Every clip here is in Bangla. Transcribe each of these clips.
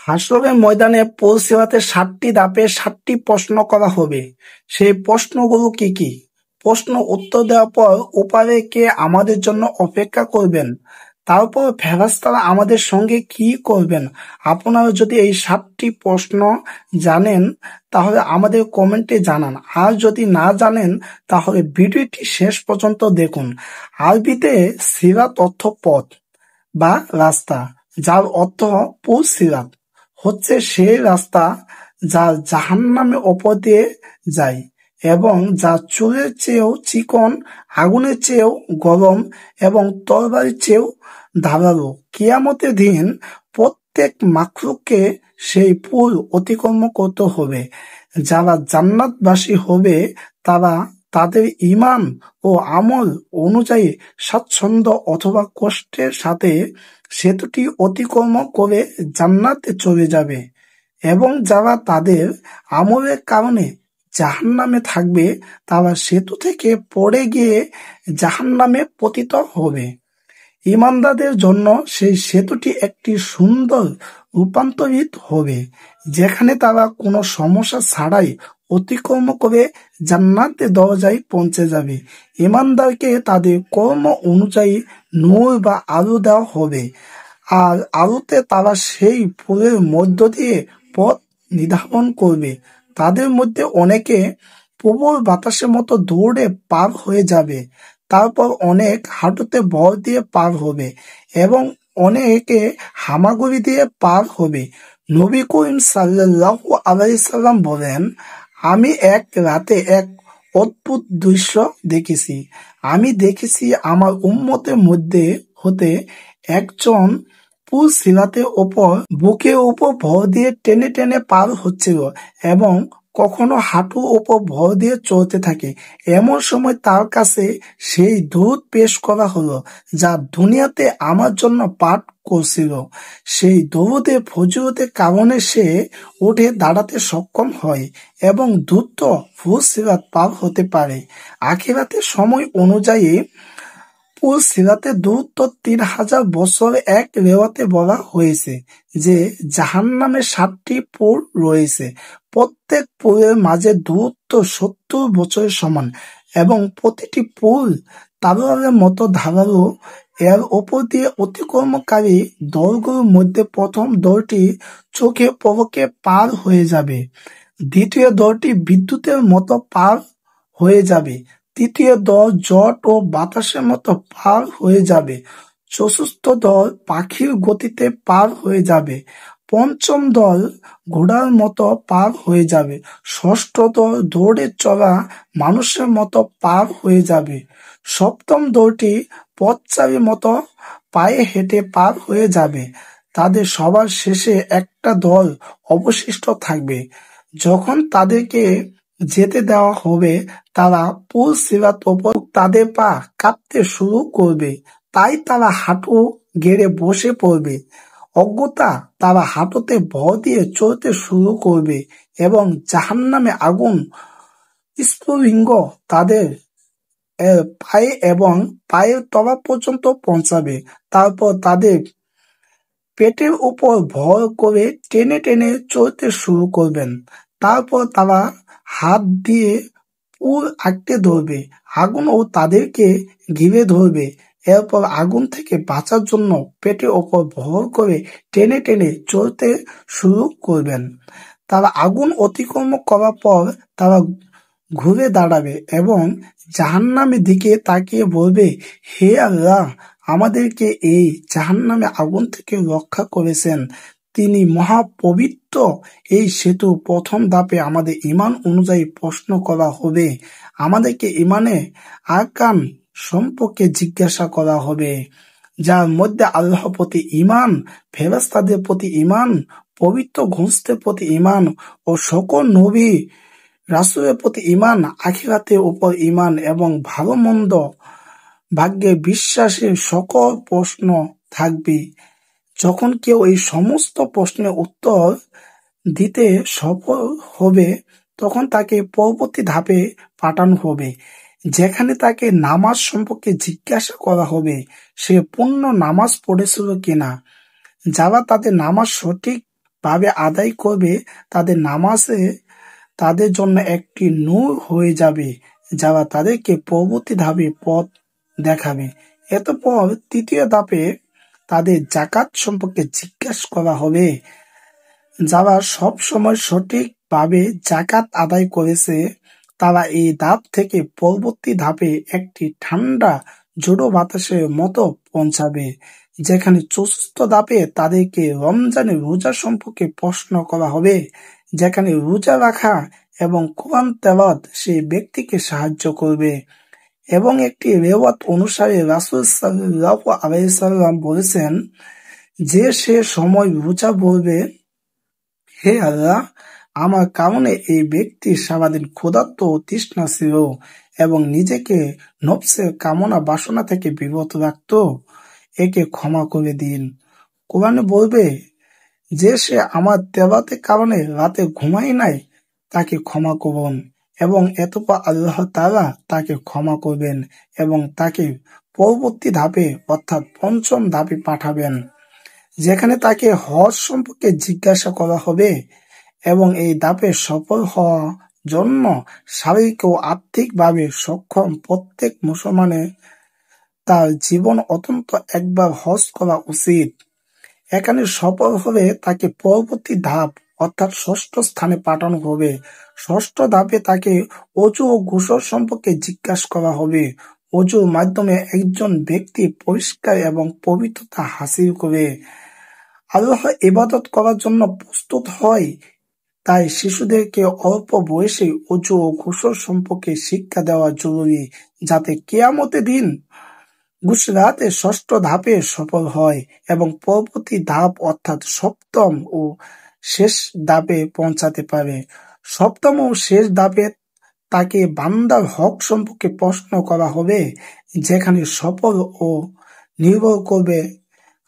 হাসরের ময়দানে পৌঁছাতে ৭টি ধাপে ৭টি প্রশ্ন করা হবে। সেই প্রশ্নগুলো কি কি? প্রশ্ন উত্তর দেওয়ার পর ওপারে কে আমাদের জন্য অপেক্ষা করবেন, তারপর ফেরেশতারা আমাদের সঙ্গে কি করবেন। আপনারা যদি এই ৭টি প্রশ্ন জানেন তাহলে আমাদের কমেন্টে জানান, আর যদি না জানেন তাহলে ভিডিওটি শেষ পর্যন্ত দেখুন। আরবিতে সিরাত অর্থ পথ বা রাস্তা, যার অর্থ পুল-সিরাত হচ্ছে সেই রাস্তা যা জাহান্নামের ওপর দিয়ে যায় এবং যা চুলের চেয়েও চিকন, আগুনের চেয়েও গরম এবং তরবারির চেয়েও ধারালো। কিয়ামতের দিন প্রত্যেক মাখলুককে সেই পুল অতিক্রম করতে হবে। যারা জান্নাতবাসী হবে তারা তাদের ঈমান ও আমল অনুযায়ী স্বাচ্ছন্দ্য অথবা কষ্টের সাথে সেতুটি অতিক্রম করে জান্নাতে চলে যাবে, এবং যারা তাদের আমলের কারণে জাহান্নামে থাকবে তারা সেতু থেকে পড়ে গিয়ে জাহান্নামে পতিত হবে। ঈমানদারদের জন্য সেই সেতুটি একটি সুন্দর রূপান্তরিত হবে, যেখানে তারা কোনো সমস্যা ছাড়াই অতিক্রম করে জান্নাতের দরজায় পৌঁছে যাবে। ঈমানদারকে তাদের কর্ম অনুযায়ী নূর বা আলো দেওয়া হবে, আর আলোতে তারা সেই ফুলের মধ্য দিয়ে পথ নির্ধারণ করবে। তাদের মধ্যে অনেকে প্রবল বাতাসের মতো দৌড়ে পার হয়ে যাবে, তারপর অনেক হাঁটুতে ভর দিয়ে পার হবে এবং অনেকে হামাগুড়ি দিয়ে পার হবে। নবী করিম সাল্লাল্লাহু আলাইহি সাল্লাম বলেন, আমি এক রাতে এক অদ্ভুত দৃশ্য দেখেছি। আমি দেখেছি আমার উম্মতের মধ্যে হতে একজন পুল সিরাতের ওপর বুকের উপর ভর দিয়ে টেনে টেনে পার হচ্ছিল এবং কখনো হাঁটুর ওপর ভর দিয়ে চলতে থাকে। এমন সময় তার কাছে সেই দূত পেশ করা হলো যা দুনিয়াতে আমার জন্য পাঠ করছিল। সেই দরুদের ফজিলতের কারণে সে উঠে দাঁড়াতে সক্ষম হয় এবং দ্রুত পুল সিরাত পার হতে পারে। আখিরাতের সময় অনুযায়ী পুল সিরাতের দূরত্ব ৩,০০০ বছর। এক রেওয়াতে বলা হয়েছে যে জাহান্নামে ৭টি পুল রয়েছে, প্রত্যেক পুলের মাঝে দূরত্ব ৭০ বছরের সমান এবং প্রতিটি পুল তলোয়ারের মতো ধারালো। এর ওপর দিয়ে অতিক্রমকারী দলগুলোর মধ্যে প্রথম দলটি চোখে পলকে পার হয়ে যাবে, দ্বিতীয় দলটি বিদ্যুতের মতো পার হয়ে যাবে, তৃতীয় দল জট ও বাতাসের মতো পার হয়ে যাবে, চতুর্থ দল পাখির গতিতে পার হয়ে যাবে, পঞ্চম দল ঘোড়ার মতো পার হয়ে যাবে, ষষ্ঠ দল দৌড়ে চলা মানুষের মতো পার হয়ে যাবে, সপ্তম দলটি পথচারীর মতো পায়ে হেঁটে পার হয়ে যাবে। তাদের সবার শেষে একটা দল অবশিষ্ট থাকবে। যখন তাদেরকে যেতে দেওয়া হবে তারা পুল সিরাত ওপর তাদের পা কাঁপতে শুরু করবে, তাই তারা হাঁটু গেড়ে বসে পড়বে। অজ্ঞতা তারা হাঁটুতে ভর দিয়ে চলতে শুরু করবে এবং জাহান্নামে আগুন স্ফুলিঙ্গ তাদের পায়ে এবং পায়ের তলা পর্যন্ত পৌঁছাবে। তারপর তাদের পেটের উপর ভর করে টেনে টেনে চলতে শুরু করবেন। তারপর তারা হাত দিয়ে পুল আঁকড়ে ধরবে, আগুনও তাদেরকে ঘিরে ধরবে। এরপর আগুন থেকে বাঁচার জন্য পেটের ওপর ভর করে টেনে টেনে চলতে শুরু করবেন। তারা আগুন অতিক্রম করার পর তারা ঘুরে দাঁড়াবে এবং জাহান্নামের দিকে তাকিয়ে বলবে, হে আল্লাহ, আমাদেরকে এই জাহান্নামে আগুন থেকে রক্ষা করেছেন, তিনি মহাপবিত্র। এই সেতু প্রথম ধাপে আমাদের ঈমান অনুযায়ী প্রশ্ন করা হবে। আমাদেরকে ঈমানে আরকান সম্পর্কে জিজ্ঞাসা করা হবে, যার মধ্যে আল্লাহর প্রতি ঈমান, ফেরেশতাদের প্রতি ঈমান, পবিত্র গ্রন্থের প্রতি ঈমান ও সকল নবী রাসূলের প্রতি ঈমান, আখিরাতের উপর ঈমান এবং ভালো মন্দ ভাগ্যে বিশ্বাসের সকল প্রশ্ন থাকবে। যখন কেউ এই সমস্ত প্রশ্নের উত্তর দিতে সফল হবে তখন তাকে পরবর্তী ধাপে পাঠানো হবে, যেখানে তাকে নামাজ সম্পর্কে জিজ্ঞাসা করা হবে সে পূর্ণ নামাজ পড়েছিল কিনা। যারা তাদের নামাজ সঠিক ভাবে আদায় করবে, তাদের নামাজে তাদের জন্য একটি নূর হয়ে যাবে, যারা তাদেরকে পরবর্তী ধাপে পথ দেখাবে। এরপর তৃতীয় ধাপে তাদের জাকাত সম্পর্কে জিজ্ঞাসা করা হবে। যারা সব সময় সঠিকভাবে জাকাত আদায় করেছে, তারা এই ধাপ থেকে পরবর্তী ধাপে একটি ঠান্ডা ঝোড়ো বাতাসের মতো পৌঁছাবে, যেখানে চতুর্থ ধাপে তাদেরকে রমজানের রোজা সম্পর্কে প্রশ্ন করা হবে, যেখানে রোজা রাখা এবং কোরআন তেলাওয়াত সেই ব্যক্তিকে সাহায্য করবে। এবং একটি রেওয়াত অনুসারে রাসূল সাল্লাল্লাহু আলাইহি সাল্লাম বলেছেন যে সে সময় রোজা বলবে, হে আল্লাহ, আমার কারণে এই ব্যক্তি সারাদিন ক্ষুধার্ত ও তৃষ্ণা ছিল এবং নিজেকে নফসের কামনা বাসনা থেকে বিরত রাখত, একে ক্ষমা করে দিন। কোরআনে বলবে যে সে আমার তেলাওয়াতের কারণে রাতে ঘুমায় নাই, তাকে ক্ষমা করুন। এবং এতপর আল্লাহ তাআলা তাকে ক্ষমা করবেন এবং তাকে পরবর্তী ধাপে অর্থাৎ পঞ্চম ধাপে পাঠাবেন, যেখানে তাকে হজ সম্পর্কে জিজ্ঞাসা করা হবে। এবং এই ধাপে সফল হওয়ার জন্য শারীরিক ও আর্থিকভাবে সক্ষম প্রত্যেক মুসলমানের তার জীবন অত্যন্ত একবার হজ করা উচিত। এখানে সফল হলে তাকে পরবর্তী ধাপ অর্থাৎ ষষ্ঠ স্থানে পাঠানো হবে। ষষ্ঠ ধাপে তাকে অজু ও গোসল সম্পর্কে জিজ্ঞাসা করা হবে। অজুর মাধ্যমে একজন ব্যক্তি পরিষ্কার এবং পবিত্রতা হাসিল করে আল্লাহ ইবাদত করার জন্য প্রস্তুত হয়। তাই শিশুদেরকে অল্প বয়সে অজু ও গোসল সম্পর্কে শিক্ষা দেওয়া জরুরি, যাতে কিয়ামতের দিন গুজরাতে ষষ্ঠ ধাপে সফল হয় এবং পরবর্তী ধাপ অর্থাৎ সপ্তম ও শেষ ধাপে পৌঁছাতে পারে। সপ্তম ও শেষ ধাপে তাকে বান্দার হক সম্পর্কে প্রশ্ন করা হবে, যেখানে সফল ও নির্ভর করবে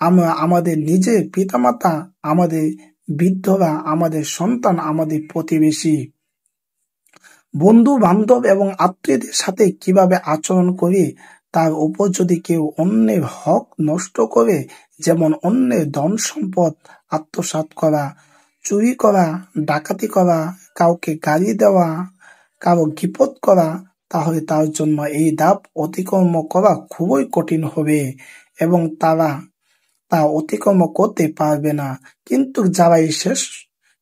আমরা আমাদের নিজের পিতামাতা, আমাদের বৃদ্ধরা, আমাদের সন্তান, আমাদের প্রতিবেশী, বন্ধু বান্ধব এবং আত্মীয়দের সাথে কিভাবে আচরণ করি তার উপর। যদি কেউ অন্যের হক নষ্ট করে, যেমন অন্যের ধন সম্পদ আত্মসাৎ করা, চুরি করা, ডাকাতি করা, কাউকে গালি দেওয়া, কারো গীপত করা, তাহলে তার জন্য এই ধাপ অতিক্রম করা খুবই কঠিন হবে এবং তারা তা অতিক্রম করতে পারবে না। কিন্তু যারা এই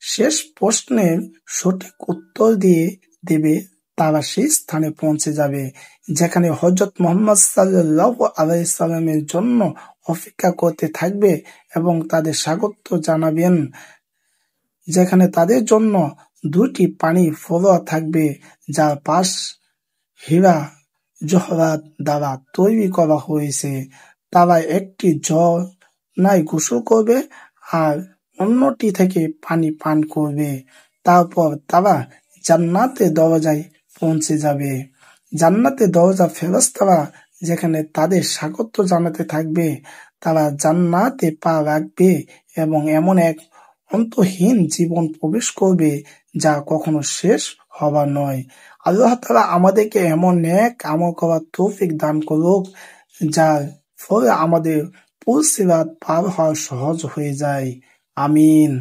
শেষ প্রশ্নের সঠিক উত্তর দিয়ে দেবে, তারা সেই স্থানে পৌঁছে যাবে যেখানে হযরত মুহাম্মদ সাল্লাল্লাহু আলাইহি সাল্লামের জন্য অপেক্ষা করতে থাকবে এবং তাদের স্বাগত জানাবেন, যেখানে তাদের জন্য দুটি পানি ফোয়ারা থাকবে, যার পাশ হীরা জহরাত দ্বারা তৈরি করা হয়েছে। তারা একটি ঝর্ণায় গোসল করবে আর অন্যটি থেকে পানি পান করবে। তারপর তারা জান্নাতের দরজায় পৌঁছে যাবে। জান্নাতের দরজা ফেরেশতারা যেখানে তাদের স্বাগত জানাতে থাকবে, তারা জান্নাতে পা রাখবে এবং এমন এক অন্তহীন জীবন প্রবেশ করবে যা কখনো শেষ হবার নয়। আল্লাহ তাআলা আমাদেরকে এমন নেক আমল করার তৌফিক দান করুক, যার ফলে আমাদের পুল সিরাত পার হওয়া সহজ হয়ে যায়। আমিন।